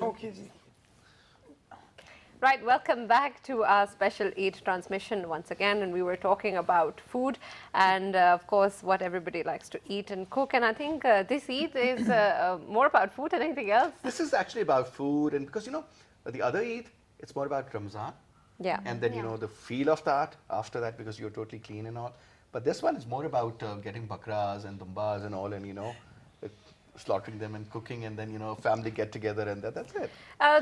Okay. Right, welcome back to our special Eid transmission once again, and we were talking about food and of course what everybody likes to eat and cook, and I think this Eid is more about food than anything else. This is actually about food, and because the other Eid, it's more about Ramzan. Yeah. And then the feel of that after that, because you're totally clean and all. But this one is more about getting bakras and dumbas and all, and slaughtering them and cooking, and then family get together, and that's it.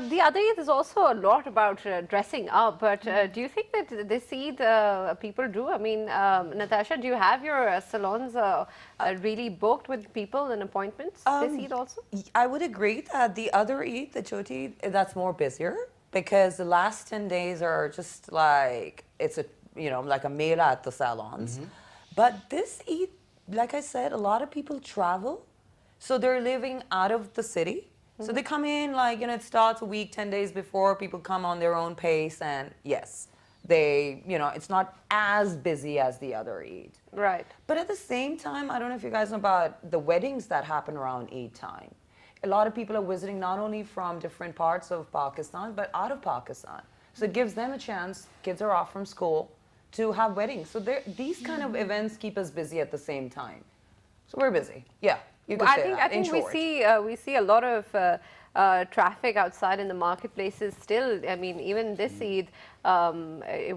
The other Eid is also a lot about dressing up, but do you think that this Eid people do? I mean, Natasha, do you have your salons really booked with people and appointments this Eid also? I would agree that the other Eid, the Choti Eid, that's more busier because the last 10 days are just like, it's a, like a mela at the salons. But this Eid, like I said, a lot of people travel. So they're living out of the city. So they come in like, it starts a week, 10 days before. People come on their own pace, and yes, they, it's not as busy as the other Eid. Right. But at the same time, I don't know if you guys know about the weddings that happen around Eid time. A lot of people are visiting not only from different parts of Pakistan, but out of Pakistan. So it gives them a chance, kids are off from school, to have weddings. So these kind of events keep us busy at the same time. So we're busy, yeah. I think we see a lot of traffic outside in the marketplaces still. I mean, even this Eid, there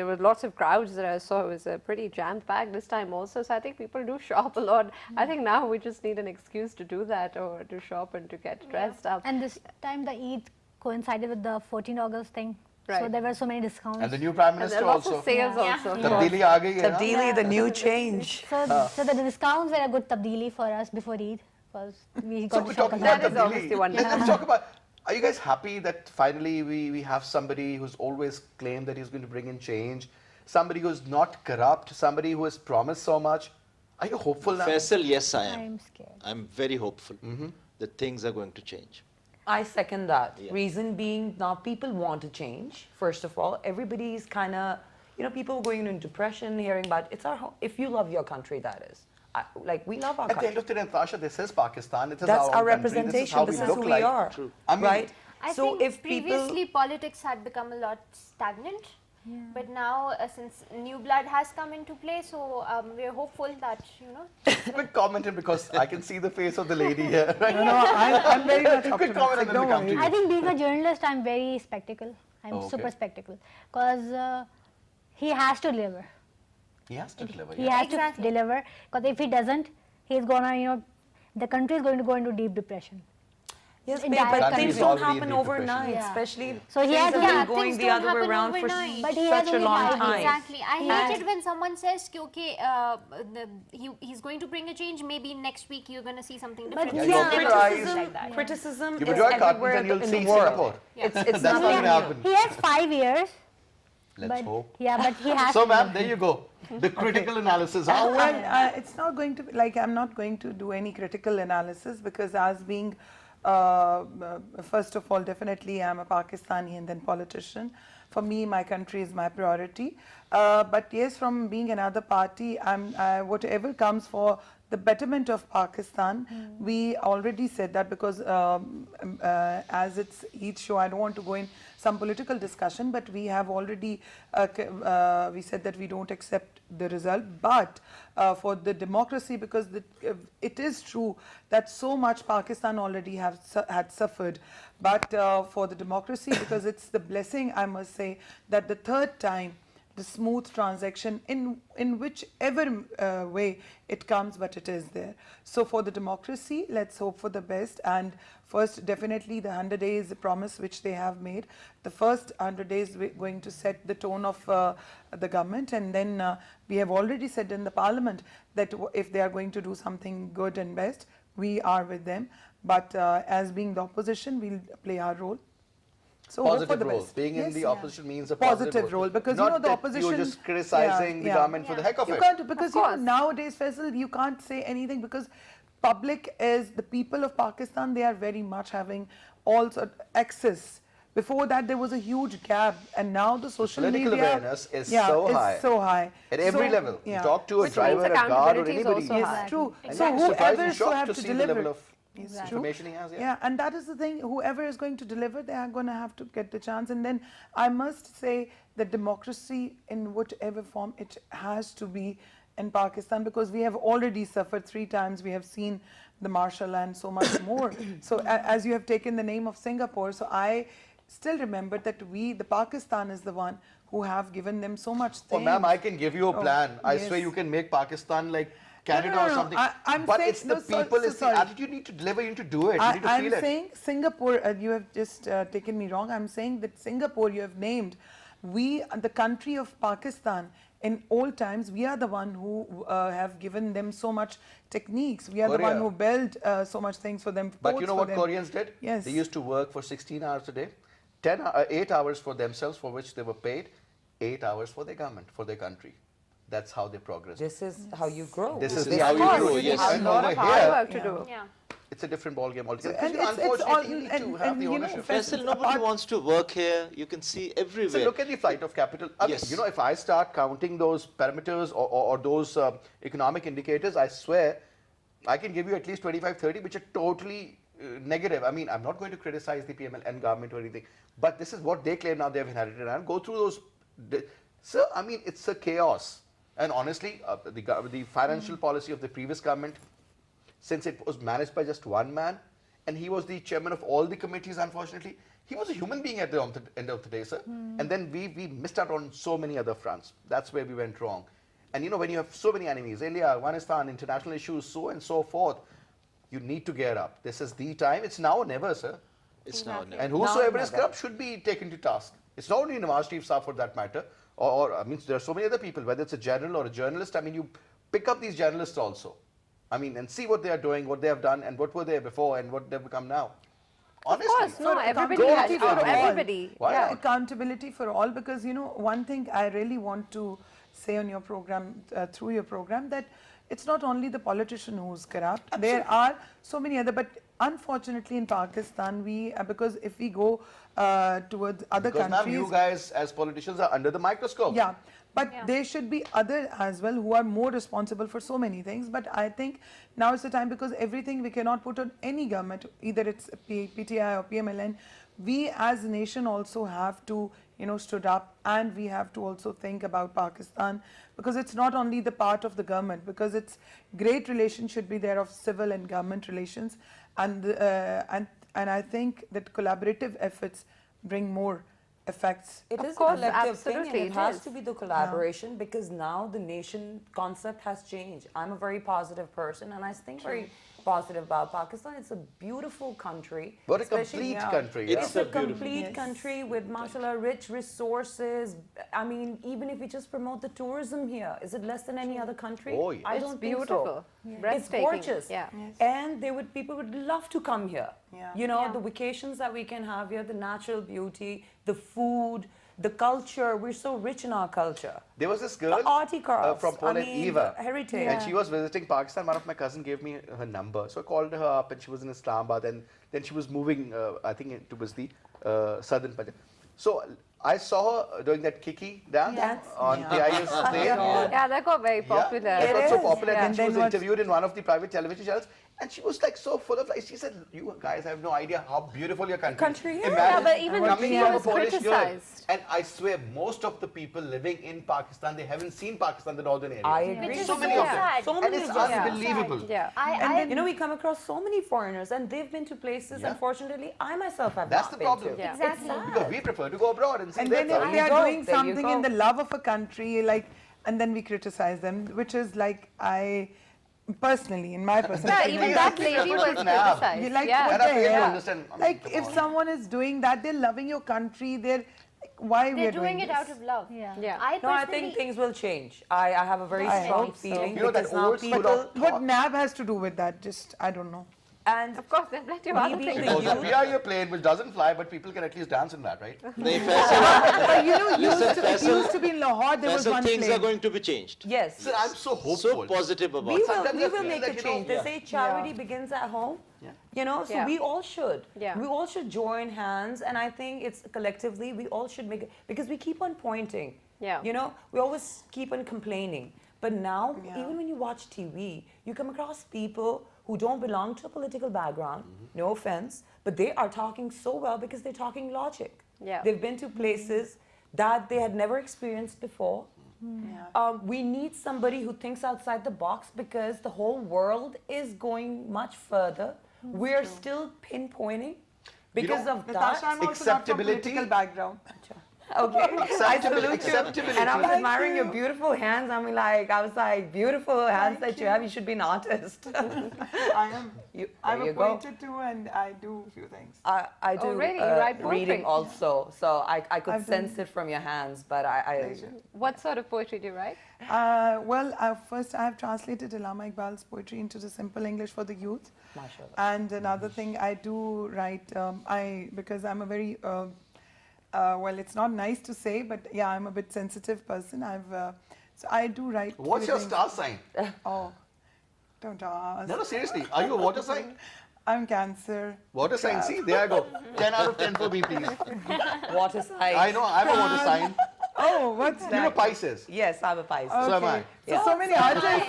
were lots of crowds that I saw. It was pretty jam-packed this time also. So I think people do shop a lot. I think now we just need an excuse to do that, or to shop and to get dressed up. And this time the Eid coincided with the 14th August thing. Right. So there were so many discounts. And the new Prime Minister and lots also. of sales also. Tabdili aa gayi hai na? Tabdili, the new change. So the discounts were a good tabdili for us before Eid, because we got to shop a That lot. is obviously wonderful. Let's talk about, are you guys happy that finally we have somebody who's always claimed that he's going to bring in change, somebody who's not corrupt, somebody who has promised so much? Are you hopeful now? Faisal, yes, I am. I'm scared. I'm very hopeful that things are going to change. I second that. Yeah. Reason being, now people want to change. First of all, everybody's kind of, people going into depression, hearing about, it's our home. If you love your country, that is. We love our At the country. end of the day, Natasha, this is Pakistan. It is That's our our own country. representation. This is look who we like. are. True. I mean, right? I So think if people, previously politics had become a lot stagnant, but now since new blood has come into play, so we're hopeful that quick comment, because I can see the face of the lady here. Right? No, I'm very much Quick comment, and then we come to you. I think being a journalist, I'm very spectacle. I'm super spectacle, because he has to deliver. He has to deliver. He has to deliver, because if he doesn't, he's gonna, the country is going to go into deep depression. yes, in babe, direct but countries things don't already in happen deep overnight, depression. Yeah. especially So he things has have to- been Yeah, going things the don't other way happen around for overnight. But he has such a only long 5 time. years. exactly. I Yeah. hate it when someone says, okay, he's going to bring a change, maybe next week you're going to see something different. Yeah, Yeah, you open your criticism, eyes. like that. criticism You is put your curtains everywhere and you'll in see the world. Singapore. It's That's not not going to new. happen. He has 5 years. Let's but, hope. Yeah, but he has So, to ma'am, deliver. there you go. The critical analysis. well, it's not going to be, I'm not going to do any critical analysis, because as being, first of all, definitely I'm a Pakistani and then politician. For me, my country is my priority. But yes, from being another party, whatever comes for the betterment of Pakistan, we already said that, because as it's each show, I don't want to go in some political discussion, but we have already we said that we don't accept the result, but for the democracy, because it is true that so much Pakistan already had suffered, but for the democracy, because it's the blessing, I must say, that the third time the smooth transaction in whichever way it comes, but it is there. So for the democracy, let's hope for the best. And first, definitely the 100 days promise which they have made. The first 100 days we're going to set the tone of the government, and then we have already said in the parliament that if they are going to do something good and best, we are with them. But as being the opposition, we'll play our role. So hope for Positive the role. best. Being in the opposition means a positive role, because not the that opposition, you're just criticizing the government for the heck of you it. can't, because nowadays, Faisal, you can't say anything, because public is the people of Pakistan. They are very much having also access. Before that, there was a huge gap, and now the social Political media awareness is so high. Is so high At every So, level. You yeah. talk to a Which driver, means a guard, or accountability is anybody. also Yes, high. true. And So I'm surprised and whoever so shocked have to to see the deliver. level of It's Exactly. true. Information he has, yeah. Yeah, and that is the thing. Whoever is going to deliver, they are going to have to get the chance. And then I must say that democracy, in whatever form, it has to be in Pakistan, because we have already suffered 3 times. We have seen the martial law and so much more. So as you have taken the name of Singapore, so I still remember that the Pakistan is the one who have given them so much Oh, things. ma'am, I can give you a Oh, plan. I swear yes. you can make Pakistan like Canada no, or no. something. I'm but saying- it's the no, so- people, so it's the sorry. attitude. You need to deliver, you need to do it. You need to I'm feel it. saying Singapore, you have just taken me wrong. I'm saying that Singapore you have named. We, the country of Pakistan, in old times, we are the one who have given them so much techniques. We are the Korea. one who built so much things for them. But ports you know for what them. Koreans did? Yes. They used to work for 16 hours a day, 8 hours for themselves, for which they were paid, 8 hours for their government, for their country. That's how they progressed. This is how you grow. This is is how how you you grow, grow, yes. yes. A And lot over of hard here, work to do. Yeah. it's a different ballgame altogether. And Because, it's all- unfortunately, you need to and- have and the you know, ownership. Faisal, nobody apart- wants to work here. You can see everywhere. So look at the flight of capital. I mean, Yes. you know, if I start counting those parameters or those economic indicators, I swear I can give you at least 25, 30, which are totally negative. I mean, I'm not going to criticize the PMLN government or anything, but this is what they claim now they've inherited. And go through those. So, I mean, it's a chaos. And honestly, the financial policy of the previous government, since it was managed by just one man, and he was the chairman of all the committees, unfortunately, he was a human being at the end of the day, sir. And then we missed out on so many other fronts. That's where we went wrong. And you know, when you have so many enemies, India, Afghanistan, international issues, so and so forth, you need to gear up. This is the time. It's now or never, sir. It's now Exactly. never. And whosoever is never. corrupt should be taken to task. It's not only Nawaz Sharif Saab for that matter, or I mean, there are so many other people, whether it's a general or a journalist. I mean, you pick up these journalists also. I mean, and see what they are doing, what they have done, and what were they before, and what they've become now. Honestly. Of course, no, For everybody accountability has for to, all. everybody. Why Yeah. not? Accountability for all, because you know, one thing I really want to say on your program, through your program, that it's not only the politician who's corrupt. There are so many other, but unfortunately in Pakistan, because if we go towards other Because ma'am, countries, you guys as politicians are under the microscope. yeah, but Yeah. there should be other as well who are more responsible for so many things. But I think now is the time, because everything we cannot put on any government, either it's PTI or PMLN. We as a nation also have to, stood up, and we have to also think about Pakistan, because it's not only the part of the government, because it's great relation should be there of civil and government relations, and I think that collaborative efforts bring more effects. It Of is course, a collective thing, and absolutely, it it has is. to be the collaboration, because now the nation concept has changed. I'm a very positive person, and I think very positive about Pakistan. It's a beautiful country. What a especially- complete country. Yeah. It's a beautiful. complete Yes. country with, mashallah, rich resources. I mean, even if we just promote the tourism here, is it less than any other country? Oh, yeah. I It's don't beautiful. think so. It's Breathtaking. gorgeous. Yeah. And people would love to come here. Yeah. Yeah. The vacations that we can have here, the natural beauty, the food, the culture. We're so rich in our culture. There was this girl arty crafts, from Poland, I mean, Eva, the heritage. and she was visiting Pakistan. One of my cousins gave me her number, so I called her up, and she was in Islamabad, and then she was moving, I think, towards the southern Punjab. So I saw her doing that kiki dance Yes. on Yeah. PIU's stage. Yeah, that got very popular. Yeah, it It got so is. popular. Yeah. And she And was then what- interviewed in one of the private television channels. And she was like so full of life. She said, "You guys have no idea how beautiful your country Country is." is. Imagine Yeah, but even coming she from a was Polish girl. criticized. And I swear, most of the people living in Pakistan, they haven't seen Pakistan, the northern area. I agree. Which is So many so of them. sad. So And many it's of them. unbelievable. Yeah. I We come across so many foreigners, and they've been to places, Yeah. unfortunately, I myself have That's not the been problem. to. Yeah. Exactly. Because we prefer to go abroad and see And their then if culture. we are go, doing there you something in go. the love of a country, and then we criticize them, which is like personally, in my personal Yeah, opinion, even that lady was An app. criticized. you like yeah. what And I the fail to hell? understand. I mean, Like come if on. someone is doing that, they're loving your country. They're like, why we They're are doing it this? out of love. Yeah. Yeah. I No, I personally think things will change. I have a very I strong hope so. feeling, You know that because now old school people, of What thought. NAB has to do with that? Just I don't know. and Of course, there's plenty of We other being things. the Because youth- we are your plane which doesn't fly, but people can at least dance in that, right? Nahi, Faisal, But Listen, it Faisal- used to be in Lahore. There was Faisal, one things are plane. going to be changed. yes, Sir, I'm so hopeful. So positive about we it. will, Sometimes we I will feel make like, a you know, change. They yeah. say charity begins at home. Yeah. So Yeah. we all should. Yeah. We all should join hands, and I think it's collectively we all should make it, because we keep on pointing. Yeah. We always keep on complaining. But now, Yeah. even when you watch TV, you come across people who don't belong to a political background, no offense, but they are talking so well because they're talking logic. Yeah. They've been to places that they had never experienced before. We need somebody who thinks outside the box because the whole world is going much further. We're still pinpointing because know, of Natasha, that. I'm also not from Acceptability. political background. Okay, I salute you. Acceptability. And I was Thank admiring your you. beautiful hands. I was like, beautiful hands that you have. You should be an artist. I am. I'm there a you go. poetry too, and I do a few things. I do Oh, really? You write reading poetry? also, so I could I've sense done- it from your hands. But I Pleasure. What sort of poetry do you write? First I have translated Allama Iqbal's poetry into the simple English for the youth. Mashallah. And another thing I do write, because I'm a very, well, it's not nice to say, but yeah, I'm a bit sensitive person. So I do write. What's few your things. star sign? Oh, don't ask. No, seriously. Are you a water sign? I'm Cancer. Water sign. See, there I go. 10 out of 10 for me, please. Water sign. I know, I'm a water sign. Oh, what's You know that? Pisces. Yes, I'm a Pisces. So am I. Yeah. So many artists.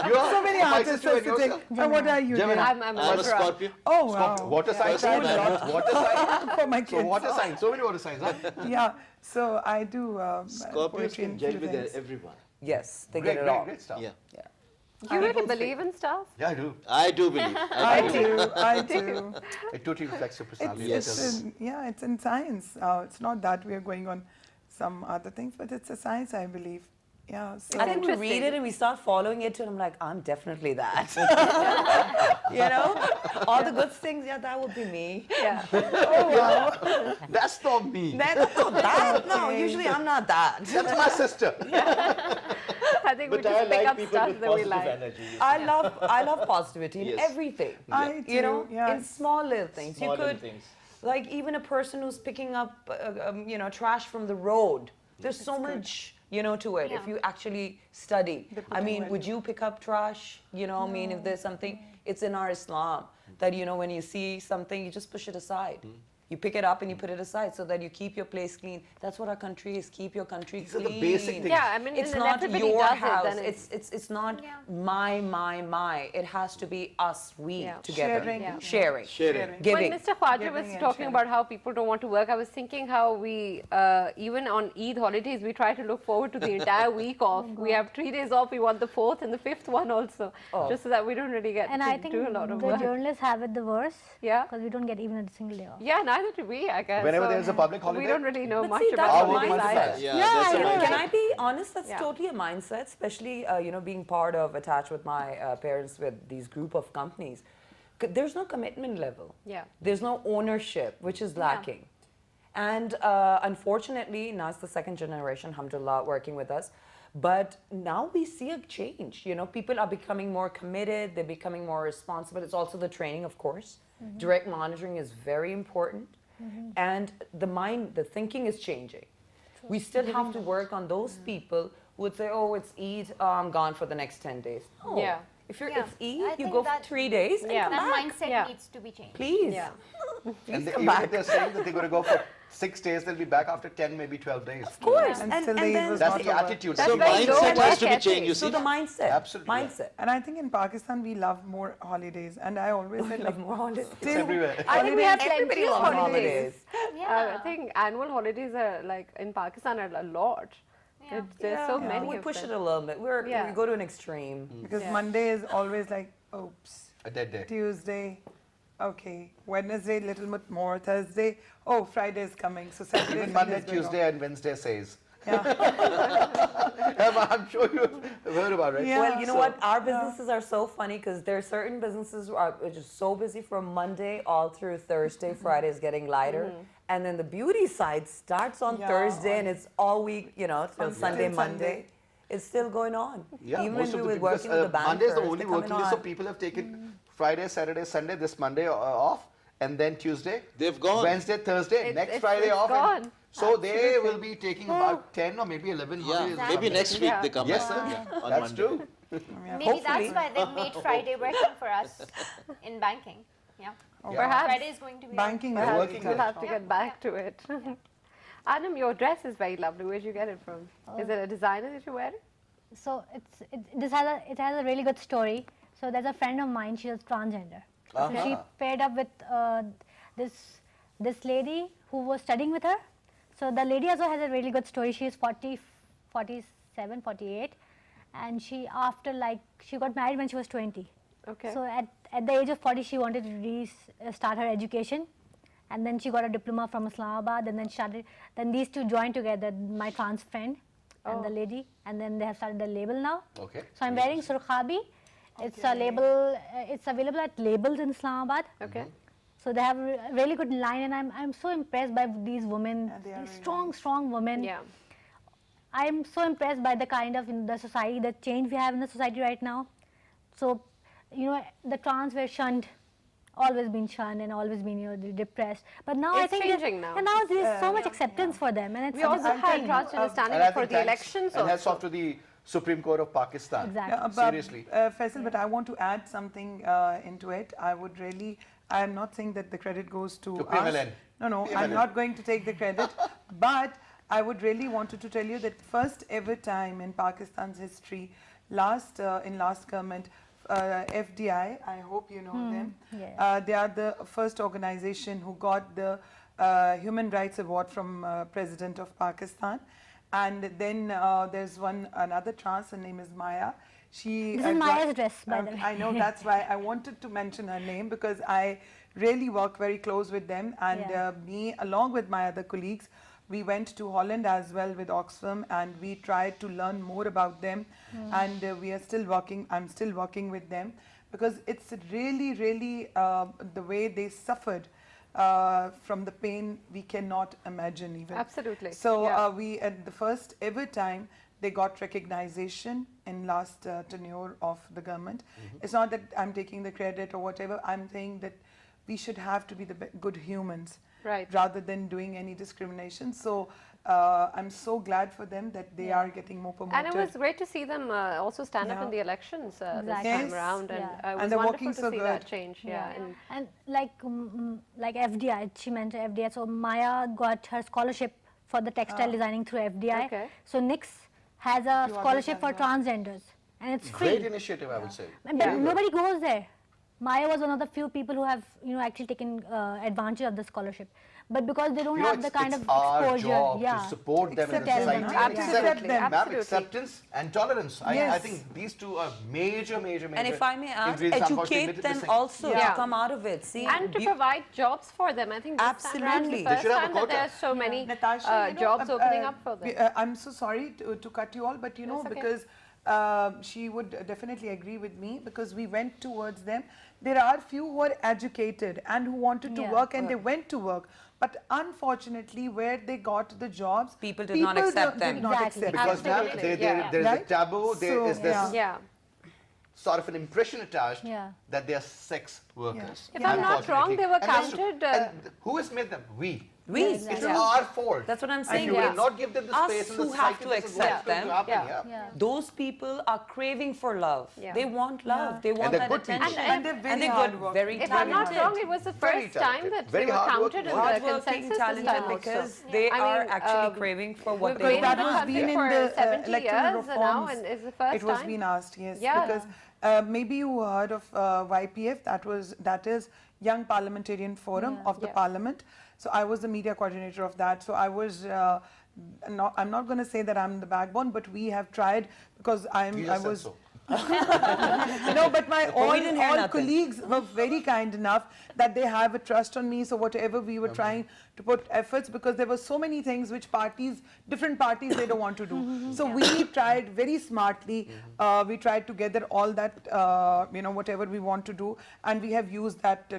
You're So many a Pisces artists too, are and sitting. yourself? And what are you? Gemini. dear? I'm I'm a Libra. Scorpio. Oh wow. Water sign. I tried a lot Water sign. for my So kids. water sign. So many water signs, huh? Yeah. So I do Scorpios poetry can and gel few with things. everyone. Yes, they Great, get it great, all. great stuff. Yeah. Yeah. You really believe in stars? Yeah, I do. I do believe. I do. I do. It totally reflects your personality. Yes. It's yeah, it's in science. It's not that we are going on some other things, but it's a science, I believe. Yeah. So I think we read interesting. it and we start following it, and I'm like, I'm definitely that. You know, all the good things. Yeah, that would be me. Yeah. That's not me. No, usually I'm not that. That's my sister. I think we But just I pick like up people stuff with that we positive like. energy. I love positivity in Yes. everything. I You know, do, yeah. in small little things. Small You little could, things. like, even a person who's picking up, trash from the road. There's so much, to it. If Yeah. you actually study. They put I in mean, value. would you pick up trash? I mean, if there's something, it's in our Islam that, when you see something, you just push it aside. You pick it up and you put it aside so that you keep your place clean. That's what our country is. Keep your country These are clean. the basic things. Yeah, I mean, It's and not everybody your does house. it. Then It's not Yeah. my. It has to be us, we Yeah. together. Sharing. Yeah. Sharing. Sharing. Giving. When Mr. Khwaja Giving was and talking sharing. about how people don't want to work, I was thinking how we, even on Eid holidays, we try to look forward to the entire week off. We have 3 days off, we want the 4th and the 5th one also, just so that we don't really get And to I think do a lot of the work. journalists have it the worst. Yeah. Because we don't get even a single day off. Yeah, neither do we, I guess. Whenever So there's a public holiday. we don't really know But much see, that's about a the mindset. mindset. Yeah, Yeah, that's I a know, mindset. Can I be honest? That's Yeah. totally a mindset, especially being part of attached with my parents with these group of companies. There's no commitment level. Yeah. There's no ownership, which is lacking. And unfortunately, now it's the second generation, alhamdulillah, working with us. But now we see a change. People are becoming more committed. They're becoming more responsible. It's also the training, of course. Direct monitoring is very important. And the thinking is changing. We still have to work on those people who would say, oh, it's Eid, I'm gone for the next 10 days. No. Yeah. If you're, Yeah. it's I Eid, you think go for that- 3 days and Yeah. come That back. mindset Yeah. needs to be changed. Please. Yeah. And come even back. if they're saying that they're going to go for 6 days, they'll be back after 10, maybe 12 days. Of course. And still the Eid was That's not the over. attitude. That's So very low mindset has work to be changed, ethic. you So see. the mindset. Absolutely, yeah. Mindset. And I think in Pakistan we love more holidays, and I always I said love like more holidays. It's everywhere. I think we have Everybody plenty of loves holidays. Yeah. I think annual holidays are like in Pakistan are a lot. Yeah. There's so Yeah. many We of push them. it a little bit. Yeah. We go to an extreme. because Yeah. Monday is always like oops. A dead day. Tuesday, okay. Wednesday, little bit more. Thursday, oh, Friday is coming. So Saturday, Even Sunday Monday, is going on. Tuesday, and Wednesday says. Yeah. I'm sure you've heard about it, right? Yeah. Well, you know So- what? Our businesses are so funny because there are certain businesses who are just so busy from Monday all through Thursday. Friday is getting lighter. And then the beauty side starts on Yeah, Thursday and it's all week, till Until Sunday, Monday. Sunday. It's still going on. Yeah, Even most when of we the were because, working with the bankers. Monday is the only they're working coming day, so on. people have taken Friday, Saturday, Sunday, this Monday off, and then Tuesday. They've gone. Wednesday, Thursday, next it's Friday off. and gone. so they will be taking about 10 or maybe 11 Yeah, holidays. maybe Sunday. next week Yeah. they come Yes, back. sir. Yeah, on That's Monday. true. Maybe Hopefully. that's why they've made Friday working for us in banking. Yeah. Yeah. Perhaps. Friday is going to be Banking is Perhaps working we'll there. have to get back to it. Anum, your dress is very lovely. Where'd you get it from? Is it a designer that you wear? So it has a really good story. So there's a friend of mine, she was transgender. So she Uh-huh. paired up with this lady who was studying with her. So the lady also has a really good story. She is 47, 48, and she she got married when she was 20. Okay. So at the age of 40, she wanted to start her education, and then she got a diploma from Islamabad, and then these two joined together, my trans friend and the lady, and then they have started the label now. Okay. So I'm wearing surkhabi. It's a label. It's available at labels in Islamabad. Okay. So they have a really good line, and I'm so impressed by these women, they are these very strong women. Yeah. I'm so impressed by the kind of in the society, the change we have in the society right now. So, the trans were shunned, always been shunned and always been depressed. But now I It's think changing now. and now there's so much acceptance for them, and it's We also I had think, transgender standing And I up for think the thanks- elections and hats also. off to the Supreme Court of Pakistan. exactly. But, Seriously. Faisal, but I want to add something into it. I am not saying that the credit goes to us. PMLN. No, PMLN. I'm not going to take the credit. But I would really wanted to tell you that first ever time in Pakistan's history, in last government, FDI, I hope you know them. Yeah. They are the first organization who got the Human Rights Award from President of Pakistan. And then there's another trans, her name is Maya. She This is Maya's dress, by the way. I know, that's why I wanted to mention her name, because I really work very close with them, and Yeah. me along with my other colleagues, we went to Holland as well with Oxfam, and we tried to learn more about them, and we are still working. I'm still working with them, because it's really the way they suffered from the pain we cannot imagine even. Absolutely. So Yeah. we at the first ever time they got recognition in last tenure of the government. It's not that I'm taking the credit or whatever. I'm saying that we should have to be the good humans, Right. rather than doing any discrimination. So I'm so glad for them that they are getting more promoted. And it was great to see them also stand up Yeah. in the elections this Exactly. time Yes. around, and Yeah. it was And they're wonderful working to so see that good. change. Yeah. And And like FDI, she mentioned FDI. So Maya got her scholarship for the textile designing through FDI. Okay. So NIX has a Few scholarship for others as transgenders, and it's free. Great initiative, I would say. But Very good. nobody goes there. Maya was one of the few people who have actually taken advantage of the scholarship, but because they don't have the kind it's of our exposure, job yeah. to support them in the Accept them, society. huh? and Absolutely, accept them. Ma'am, absolutely. acceptance and tolerance. I Yes. think these two are major And if I may add, ingredients. Unfortunately, educate them missing. also Yeah. to come out of it. See, and to provide jobs for them. I think this time around Absolutely. the They first should have a time that there are quota. so many Natasha, jobs opening up for them. I'm so sorry to cut you all, but That's okay. because she would definitely agree with me, because we went towards them. There are few who are educated and who wanted to Yeah. work, and they went to work. But unfortunately, where they got the jobs, People did not accept them. Did not Exactly. accept Because them. now Absolutely, there yeah. is a Right? taboo, there So, is this yeah. Yeah. sort of an impression attached Yeah. that they are sex workers. If I'm not wrong, they were And that's true. counted, And who has made them? We. we, Exactly. It's true. our fault. That's what I'm And saying. you Yeah. will not give them the Us space in the who have society. to This is what's accept going to them. happen, Yeah. Yeah. Those people are craving for love. Yeah. They want love. They want they're that good people. attention. And they're very they're hard good, working. very If I'm not talented. wrong, it was the Very first time talented. that Very they were hardworking. counted in the Hardworking, consensus this talented, time because also. they I are mean, actually craving for what we've they been want. in the was country been in for the 70 electoral years now, reforms. and it's the first It was time. been asked, yes, Yeah. because maybe you heard of YPF. That is Young Parliamentarian Forum of the Yeah. Parliament. So I was the media coordinator of that. So I was. I'm not going to say that I'm the backbone, but we have tried, because You I just said was. so. No, but my we didn't hear all nothing. colleagues were very kind enough that they have a trust on me. So whatever we were trying to put efforts, because there were so many things which different parties, they don't want to do. So we tried very smartly. We tried to gather all that, whatever we want to do, and we have used that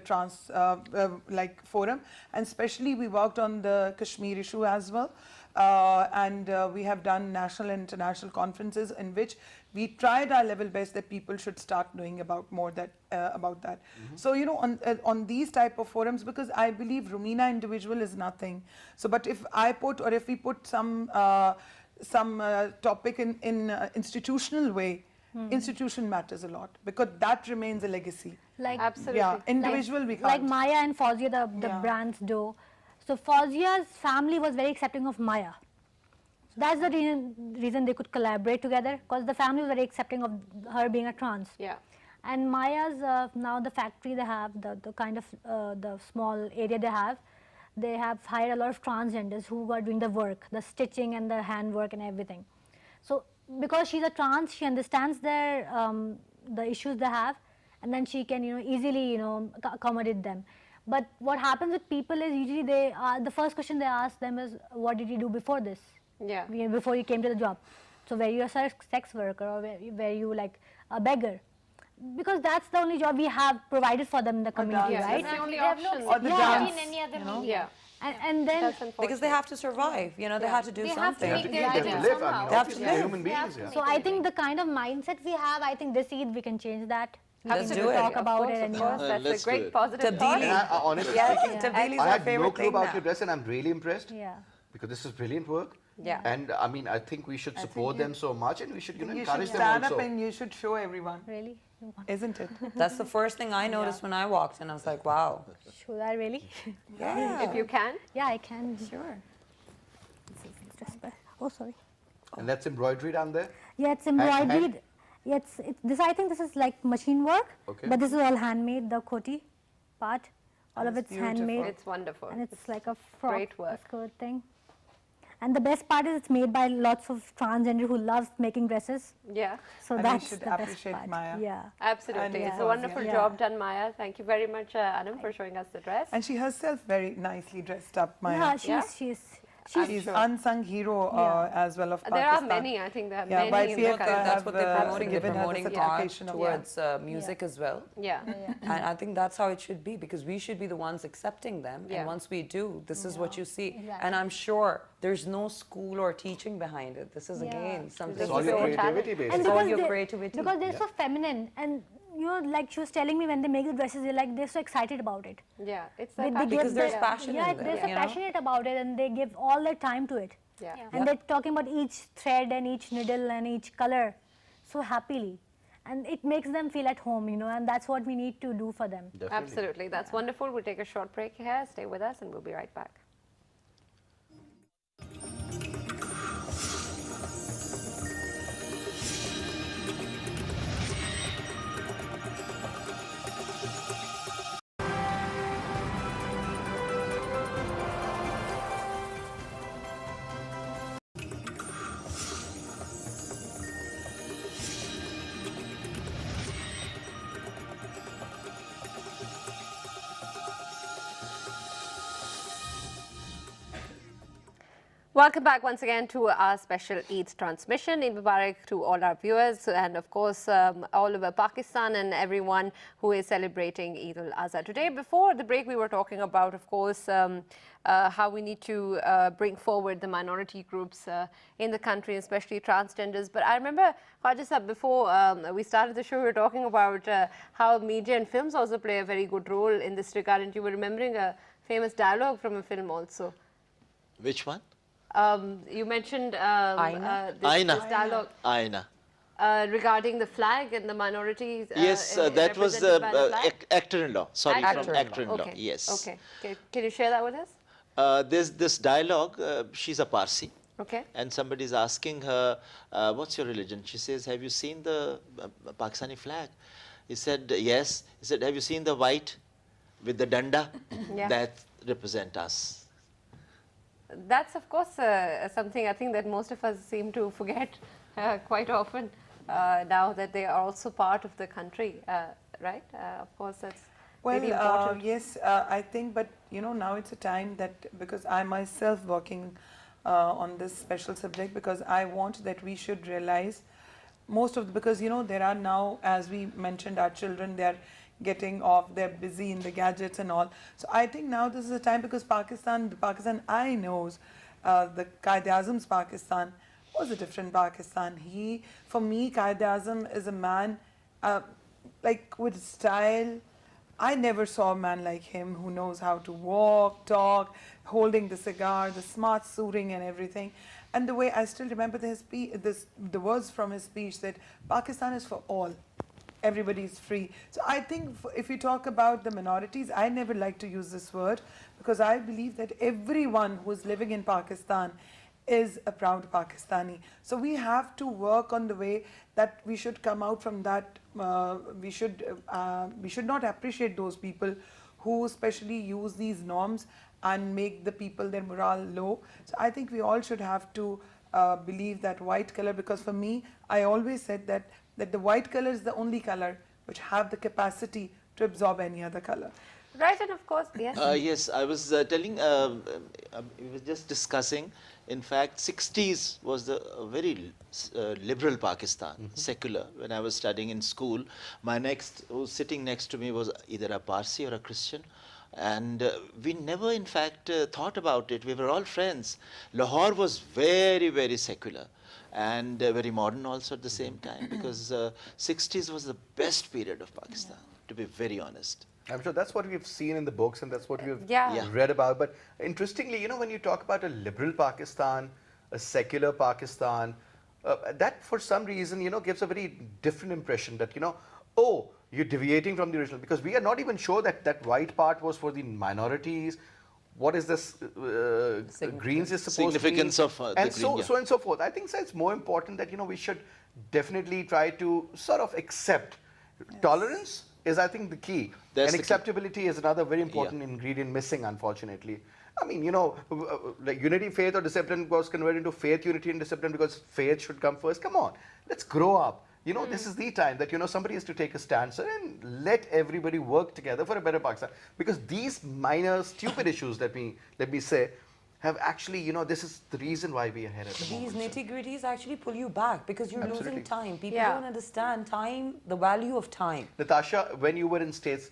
like forum. And especially we worked on the Kashmir issue as well. And we have done national and international conferences in which we tried our level best that people should start knowing about that. So on these type of forums, because I believe Romaina individual is nothing. So, but if we put some topic in institutional way, institution matters a lot, because that remains a legacy. Like Absolutely. Yeah, individual we like can't. Maya and Fauzia, the Yeah. brand's do. So Fauzia's family was very accepting of Maya. That's the reason they could collaborate together, because the family was very accepting of her being a trans. Yeah. And Maya's now the factory they have, the kind of the small area they have hired a lot of transgenders who are doing the work, the stitching and the handwork and everything. So because she's a trans, she understands their the issues they have, and then she can easily accommodate them. But what happens with people is usually the first question they ask them is, what did you do before this? Yeah. Before you came to the job. So were you a sex worker, or were you like a beggar? Because that's the only job we have provided for them in the community, Yeah, right? that's the only They have option. no Or the flexibility dance, in any other medium. Yeah. And then That's unfortunate. Because they have to survive, they have to do They have to something. make They their have living to live. somehow. I mean, They have to obviously, they're live. human They have beings. to Yeah. make so I think the kind of mindset we have, I think this Eid we can change that. We Let's can do it. talk Of about course, it and of course. That's let's a do great it. positive Tabdili. thought. And honestly Yes, speaking, Tabdili is I our had no favorite clue thing about now. your dress, and I'm really impressed. Yeah. Because this is brilliant work. Yeah. And I mean, I think we should support them so much, and we should You should encourage them stand also. up and you should show everyone, Really? You want- isn't it? That's the first thing I noticed when I walked in. I was like, wow. Should I really? Yeah. If you can. Yeah, I can. Sure. Oh, sorry. And that's embroidery down there. Yeah, it's hand- embroidered. Yeah, this I think this is like machine work, Okay. but this is all handmade. The koti part, all of That's it's handmade, beautiful. It's wonderful. and it's like a frock, great work. a skirt thing. And the best part is it's made by lots of transgender who love making dresses. Yeah. So And we that's should the best appreciate part. Maya. Yeah. Absolutely. And It's yeah. a wonderful Yeah. job done, Maya. Thank you very much, Anum, for showing us the dress. And she herself very nicely dressed up, Maya. Yeah, Yeah? she's She's unsung hero as well of There Pakistan. are many, I think there are Yeah, many in the YPF country. That's what they're have, promoting. They're given her the promoting art certification of- towards music as well. Yeah. And I think that's how it should be, because we should be the ones accepting them. Yeah. And once we do, this is what you see. Exactly. And I'm sure there's no school or teaching behind it. This is, again, something It's all your pure creativity, talent. basically. all because your they- creativity. Because they're so feminine, and like she was telling me when they make the dresses, they're so excited about it. Yeah. It's They like give Because there's their- passion Yeah, in they're there, so you know? passionate about it, and they give all their time to it. Yeah. And they're talking about each thread and each needle and each color so happily. And it makes them feel at home, and that's what we need to do for them. Definitely. Absolutely. That's wonderful. We'll take a short break here. Stay with us and we'll be right back. Welcome back once again to our special Eid transmission. Eid Mubarak to all our viewers, and of course all over Pakistan and everyone who is celebrating Eid al-Azha today. Before the break, we were talking about, of course, how we need to bring forward the minority groups in the country, especially transgenders. But I remember, Khwaja Sahab, before we started the show, we were talking about how media and films also play a very good role in this regard, and you were remembering a famous dialogue from a film also. Which one? You mentioned Aina? this dialogue Aina. regarding the flag and the minorities. Yes, that was the represented by the flag? actor-in-law. Sorry, from Actor-in-law. actor-in-law. Okay. Yes. Okay. Can you share that with us? There's this dialogue. She's a Parsi. Okay. And somebody's asking her, what's your religion? She says, have you seen the Pakistani flag? He said, yes. He said, have you seen the white with the danda? Yeah. That represent us. That's of course something I think that most of us seem to forget quite often now that they are also part of the country, right? Of course, that's really important. Yes, I think, but now it's a time that, because I myself working on this special subject, because I want that we should realize because there are now, as we mentioned, our children, they are getting off, they're busy in the gadgets and all. So I think now this is a time, because the Pakistan I knows, the Quaid-e-Azam's Pakistan was a different Pakistan. For me, Quaid-e-Azam is a man like with style. I never saw a man like him who knows how to walk, talk, holding the cigar, the smart suiting and everything. And the way I still remember the words from his speech that Pakistan is for all. Everybody is free. So I think if we talk about the minorities, I never like to use this word, because I believe that everyone who is living in Pakistan is a proud Pakistani. So we have to work on the way that we should come out from that. We should not appreciate those people who especially use these norms and make the people, their morale low. So I think we all should have to believe that white color, because for me, I always said that the white color is the only color which have the capacity to absorb any other color. Right, and of course, yes. Yes, I was telling, we were just discussing, in fact, 60s was the very liberal Pakistan, secular. When I was studying in school, who was sitting next to me was either a Parsi or a Christian. And we never, in fact, thought about it. We were all friends. Lahore was very, very secular and very modern also at the same time, because 60s was the best period of Pakistan, to be very honest. I'm sure that's what we've seen in the books and that's what we've Yeah. read about. But interestingly, when you talk about a liberal Pakistan, a secular Pakistan, that for some reason, gives a very different impression that, oh, you're deviating from the original, because we are not even sure that that white part was for the minorities. What is this greens is supposed Significance to be? of the and green, so yeah. so and so forth. I think so it's more important that we should definitely try to sort of accept. Tolerance is, I think, the key. That's and the key. acceptability is another very important ingredient missing, unfortunately. I mean, like unity, faith, or discipline was converted into faith, unity, and discipline because faith should come first. Come on, let's grow up. This is the time that, somebody has to take a stance and let everybody work together for a better Pakistan. Because these minor, stupid issues, let me say, have actually, this is the reason why we are here at the These moment. nitty-gritties actually pull you back because you're Absolutely. losing time. People Yeah. don't understand time, the value of time. Natasha, when you were in States,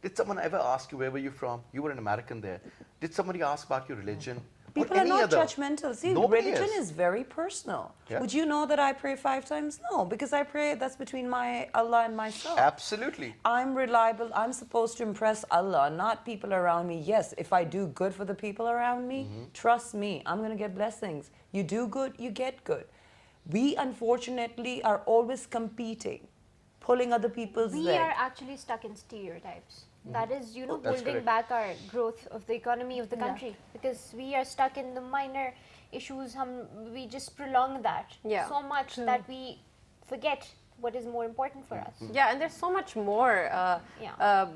did someone ever ask you where were you from? You were an American there. Did somebody ask about your religion? Or People are any not other? judgmental. See, Nobody religion is very personal. Yeah. Would you know that I pray 5 times? No, because I pray that's between my Allah and myself. Absolutely. I'm reliable. I'm supposed to impress Allah, not people around me. Yes, if I do good for the people around me, trust me, I'm going to get blessings. You do good, you get good. We, unfortunately, are always competing, pulling other people's We leg. are actually stuck in stereotypes. That is, That's holding correct. back our growth of the economy of the country, because we are stuck in the minor issues. We just prolong that Yeah. so much that we forget what is more important for us. Yeah, and there's so much more Yeah.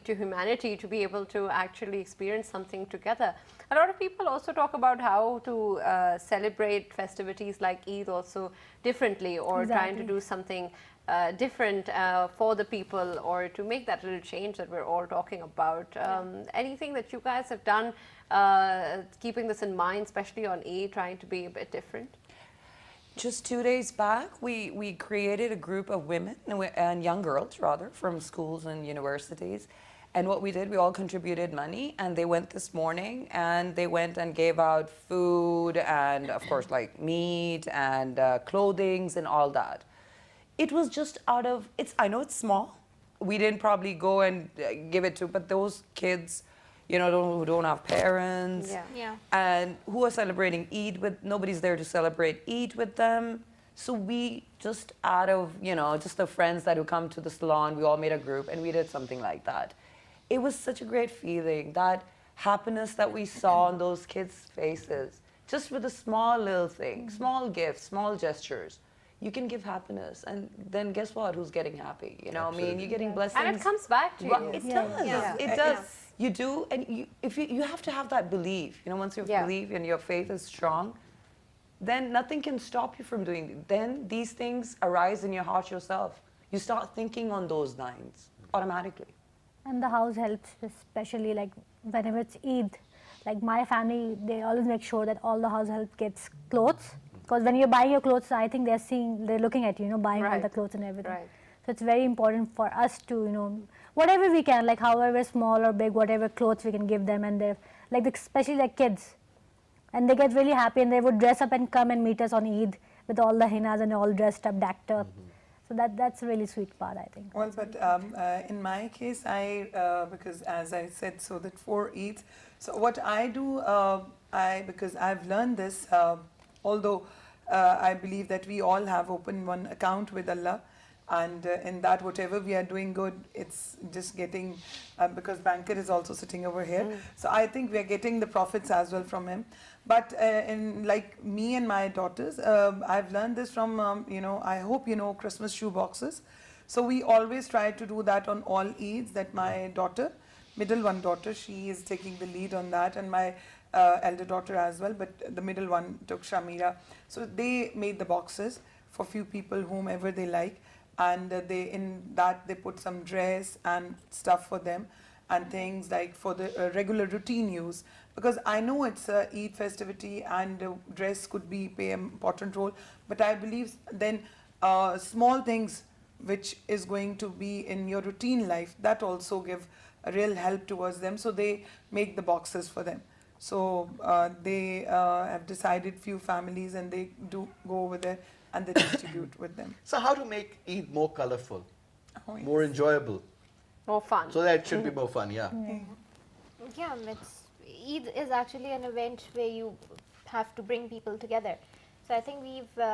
to humanity to be able to actually experience something together. A lot of people also talk about how to celebrate festivities like Eid also differently, or trying to Exactly. do something different for the people, or to make that little change that we're all talking about. Anything that you guys have done keeping this in mind, especially on Eid, trying to be a bit different? Just 2 days back, we created a group of women and young girls, rather, from schools and universities. And what we did, we all contributed money, and they went this morning, and they went and gave out food and, of course, like meat and clothings and all that. It was just out of, I know it's small. We didn't probably go and give it to, but those kids, who don't have parents, Yeah. and who are celebrating Eid with, nobody's there to celebrate Eid with them. So we just out of, just the friends that who come to the salon, we all made a group and we did something like that. It was such a great feeling, that happiness that we saw on those kids' faces, just with a small little thing, small gifts, small gestures. You can give happiness, and then guess what? Who's getting happy? I mean, you're getting blessings. And it comes back to Well, you. it does. Yeah. It does. You do, and you have to have that belief. Once you Yeah. believe and your faith is strong, then nothing can stop you from doing it. Then these things arise in your heart yourself. You start thinking on those lines automatically. And the house helps, especially like whenever it's Eid. Like my family, they always make sure that all the house help gets clothes. Because when you're buying your clothes, I think they're looking at you, buying all Right. the clothes and everything. Right. So it's very important for us to, whatever we can, like however small or big, whatever clothes we can give them, and they're like especially like kids, and they get really happy, and they would dress up and come and meet us on Eid with all the hennas and all dressed up, decked up. So that's a really sweet part, I think. Well, but in my case, because as I said, so that for Eid, so what I do, because I've learned this, although I believe that we all have opened one account with Allah, And in that, whatever we are doing good, it's just getting, because banker is also sitting over here. So I think we are getting the profits as well from him. But in like me and my daughters, I've learned this from, you know, I hope you know Christmas shoe boxes. So we always try to do that on all Eids, that my daughter, middle one daughter, she is taking the lead on that, and my elder daughter as well, but the middle one took Shamira. So they made the boxes for few people, whomever they like, and they in that they put some dress and stuff for them, and things like for the regular routine use, because I know it's a Eid festivity and dress could be play an important role, but I believe then small things which is going to be in your routine life, that also give a real help towards them. So they make the boxes for them. So they have decided few families, and they do go over there and they distribute with them. So how to make Eid more colorful, Oh, yes. more enjoyable, More fun. so that it should be more fun, yeah. Yeah, Eid is actually an event where you have to bring people together. So I think we've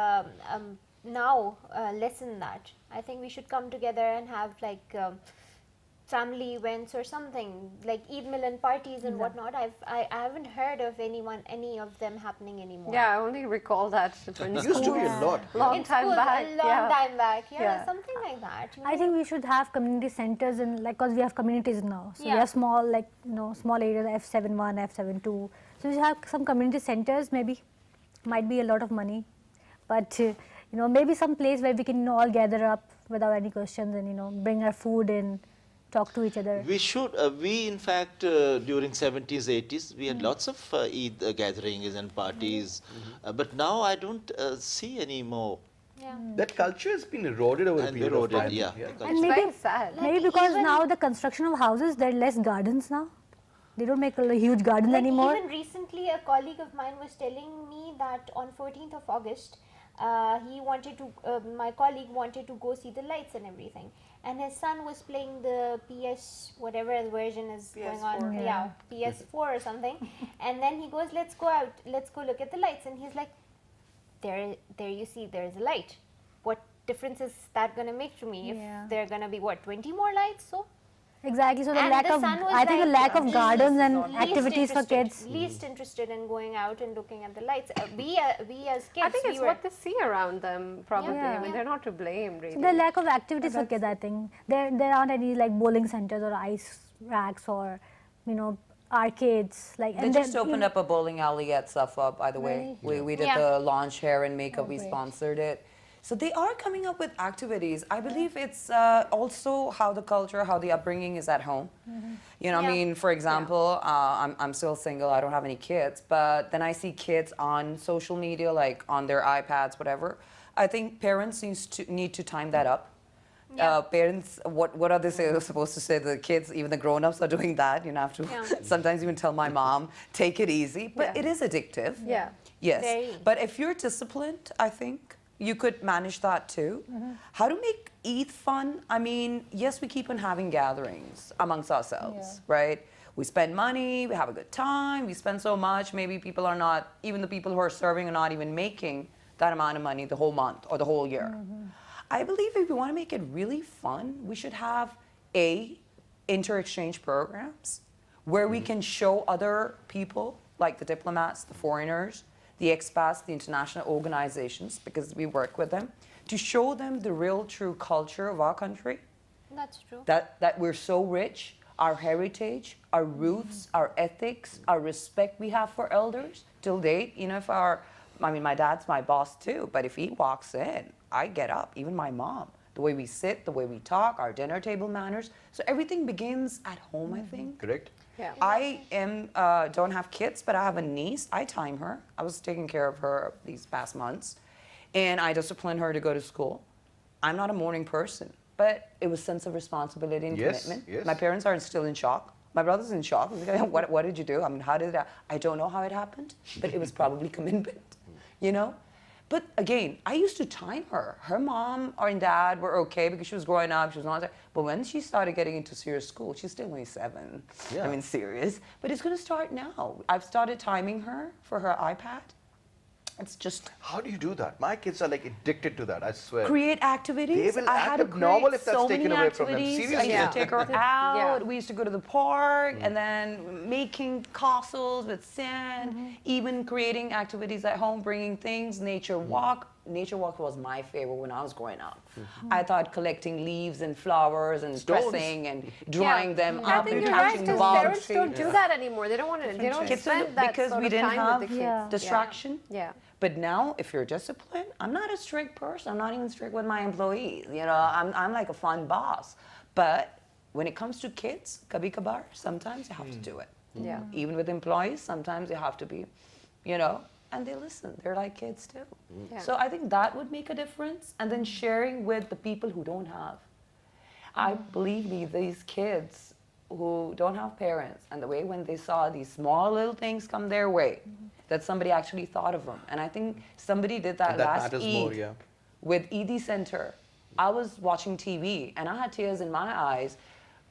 now lessened that. I think we should come together and have like family events or something, like Eid Milan parties and whatnot. I haven't heard of any of them happening anymore. Yeah, I only recall that when Used to be a lot. long In time school, back. a long time back, Yeah. something like that. you I know. think we should have community centers, in like, because we have communities now. So we Yeah. have small, like, you know, small areas, F71, F72. So we have some community centers, maybe. Might be a lot of money. But, you know, maybe some place where we can, you know, all gather up without any questions and, you know, bring our food in, talk to each other. We should, we in fact, during 70s, 80s, we had lots of Eid gatherings and parties. But now I don't see any more. Yeah. That culture has been eroded over a And period eroded, of time. yeah. And It's maybe, very sad. maybe Like because even- now the construction of houses, there are less gardens now. They don't make huge gardens Like anymore. even recently, a colleague of mine was telling me that on 14th of August, he wanted to. My colleague wanted to go see the lights and everything, and his son was playing the PS whatever version is going on, PS4. yeah, PS4 or something, and then he goes, "Let's go out, let's go look at the lights," and he's like, "There you see, there is a light. What difference is that gonna make to me if Yeah. there are gonna be 20 more lights?" So. Exactly. So the And lack the of, son was I think the like, lack of gardens and least activities for interested- kids. Least interested in going out and looking at the lights. We as kids, I think it's we were, what they see around them, probably. I mean, Yeah. they're not to blame, really. So the lack of activities for kids, I think. There aren't any like bowling centers or ice racks or, you know, arcades. Like, They and just then opened up a bowling alley at Safa, by the way. We did Yeah. the launch hair and makeup. We great. sponsored it. So they are coming up with activities. I believe it's also how the culture, how the upbringing is at home. You know, I Yeah. mean, for example, I'm still single. I don't have any kids. But then I see kids on social media, like on their iPads, whatever. I think parents need to time that up. Parents, what are they supposed to say? The kids, even the grown-ups are doing that. You know, have to Yeah. sometimes even tell my mom, take it easy. But Yeah. it is addictive. Yeah. Yes. Very. But if you're disciplined, I think you could manage that too. How to make Eid fun? I mean, yes, we keep on having gatherings amongst ourselves, right? We spend money, we have a good time, we spend so much, maybe people are not, even the people who are serving are not even making that amount of money the whole month or the whole year. I believe if we want to make it really fun, we should have inter-exchange programs where we can show other people, like the diplomats, the foreigners, the expats, the international organizations, because we work with them, to show them the real true culture of our country, that's true. that we're so rich, our heritage, our roots, our ethics, our respect we have for elders. Till date, you know, my dad's my boss too, but if he walks in, I get up, even my mom. The way we sit, the way we talk, our dinner table manners. So everything begins at home, I think. Correct? Yeah. I don't have kids, but I have a niece. I time her. I was taking care of her these past months, and I disciplined her to go to school. I'm not a morning person, but it was sense of responsibility and Yes, commitment. yes. My parents are still in shock. My brother's in shock. He's like, what did you do? I mean, how did that? I don't know how it happened, but it was probably commitment, you know? But again, I used to time her. Her mom or dad were okay because she was growing up, she was not. But when she started getting into serious school, she's still only 7. Yeah. I mean, serious. But it's going to start now. I've started timing her for her iPad. It's just How do you do that? My kids are like addicted to that, I swear. create activities. They will I act had to abnormal create if that's so taken many away from them. activities. I Seriously. used to take her out. Yeah. We used to go to the park and then making castles with sand, even creating activities at home, bringing things, nature walk. Nature walk was my favorite when I was growing up. I thought collecting leaves and flowers and Stones. pressing and drying them I up think and you're right, catching because bugs. parents don't do that anymore. They don't want to. They don't Kids spend don't- that because sort we of didn't time have with the kids. Yeah. distraction. Yeah. But now, if you're disciplined, I'm not a strict person. I'm not even strict with my employees. You know, I'm like a fun boss. But when it comes to kids, kabhi kabar, sometimes you have to do it. Yeah. Even with employees, sometimes you have to be, you know, and they listen. They're like kids too. Yeah. So I think that would make a difference. And then sharing with the people who don't have. I believe me, these kids who don't have parents, and the way when they saw these small little things come their way, that somebody actually thought of them. And I think somebody did that, That last matters Eid more, yeah. with Eid Center. I was watching TV and I had tears in my eyes.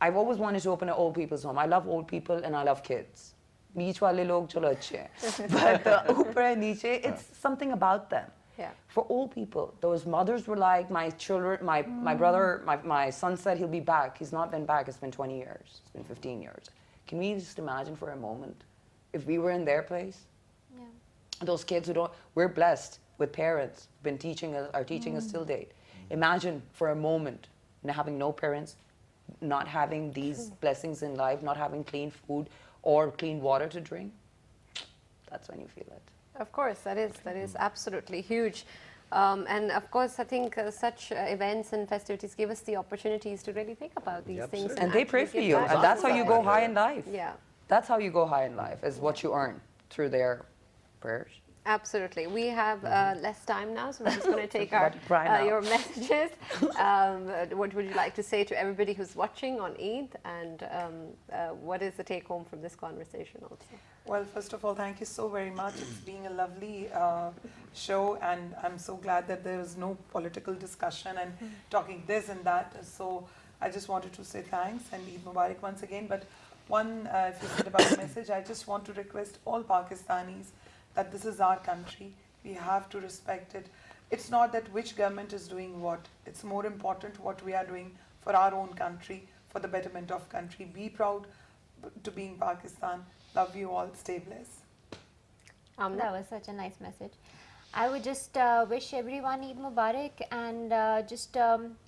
I've always wanted to open an old people's home. I love old people and I love kids. Beach wale log chalo achhe hain. But the upar and niche, it's something about them. Yeah. For old people, those mothers were like, my children, my brother, my son said he'll be back. He's not been back. It's been 20 years. It's been 15 years. Can we just imagine for a moment if we were in their place? Yeah. Those kids who don't, we're blessed with parents who've been teaching us, are teaching us till date. Imagine for a moment having no parents, not having these blessings in life, not having clean food or clean water to drink. That's when you feel it. Of course, that is absolutely huge. And of course, I think such events and festivities give us the opportunities to really think about these things. And they pray for actually you. give back And that's to how you society. go high in life. Yeah. That's how you go high in life, is what you earn through their prayers. Absolutely. We have less time now, so we're just going to take Right now. your messages. What would you like to say to everybody who's watching on Eid, and what is the take home from this conversation also? Well, first of all, thank you so very much. It's been a lovely show, and I'm so glad that there was no political discussion and talking this and that. So I just wanted to say thanks and Eid Mubarak once again. But one, if you said about the message, I just want to request all Pakistanis that this is our country. We have to respect it. It's not that which government is doing what. It's more important what we are doing for our own country, for the betterment of country. Be proud to be in Pakistan. Love you all. Stay blessed. That was such a nice message. I would just wish everyone Eid Mubarak, and just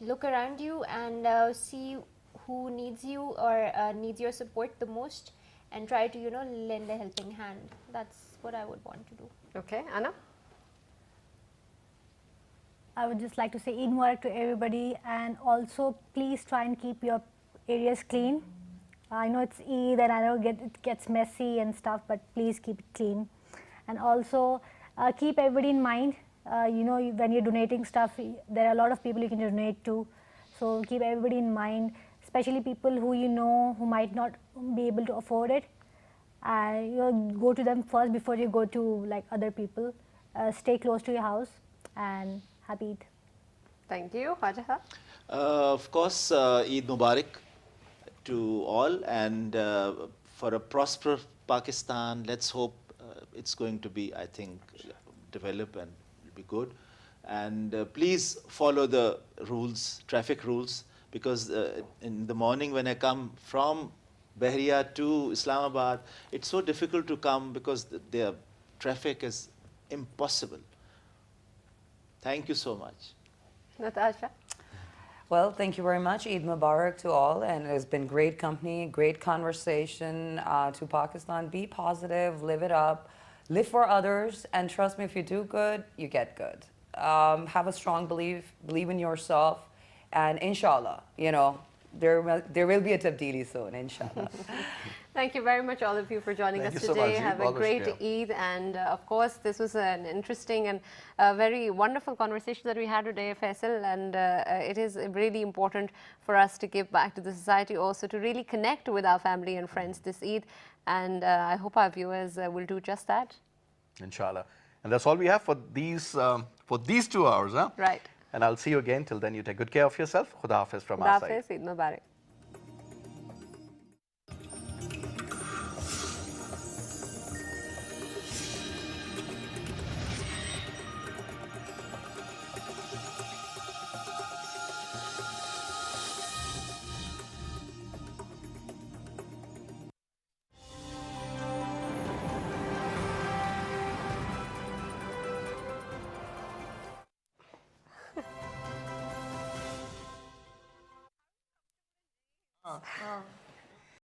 look around you and see who needs you or needs your support the most, and try to, lend a helping hand. That's what I would want to do. Okay, Anna? I would just like to say Eid Mubarak to everybody, and also please try and keep your areas clean. I know it's Eid and I know it gets messy and stuff, but please keep it clean. And also keep everybody in mind. When you're donating stuff, there are a lot of people you can donate to. So keep everybody in mind, especially people who you know who might not be able to afford it. Go to them first before you go to like other people. Stay close to your house, and happy Eid. Thank you. Khwaja? Of course, Eid Mubarak to all, and for a prosperous Pakistan, let's hope it's going to be, I think, develop and be good. And please follow the rules, traffic rules, because in the morning when I come from Bahria to Islamabad, it's so difficult to come because the traffic is impossible. Thank you so much. Natasha? Well, thank you very much. Eid Mubarak to all, and it's been great company, great conversation to Pakistan. Be positive, live it up, live for others, and trust me, if you do good, you get good. Have a strong belief, believe in yourself, and inshallah, there will be a tabdili soon, inshallah. Thank you very much, all of you, for joining Thank us you so today. much. Have a Always great clear. Eid, and of course, this was an interesting and very wonderful conversation that we had today, Faisal. And it is really important for us to give back to the society, also to really connect with our family and friends this Eid. And I hope our viewers will do just that. Inshallah. And that's all we have for these 2 hours. Huh? Right. And I'll see you again. Till then, you take good care of yourself. Khuda Hafiz from Khuda our side. Hafiz, Eid Mubarak.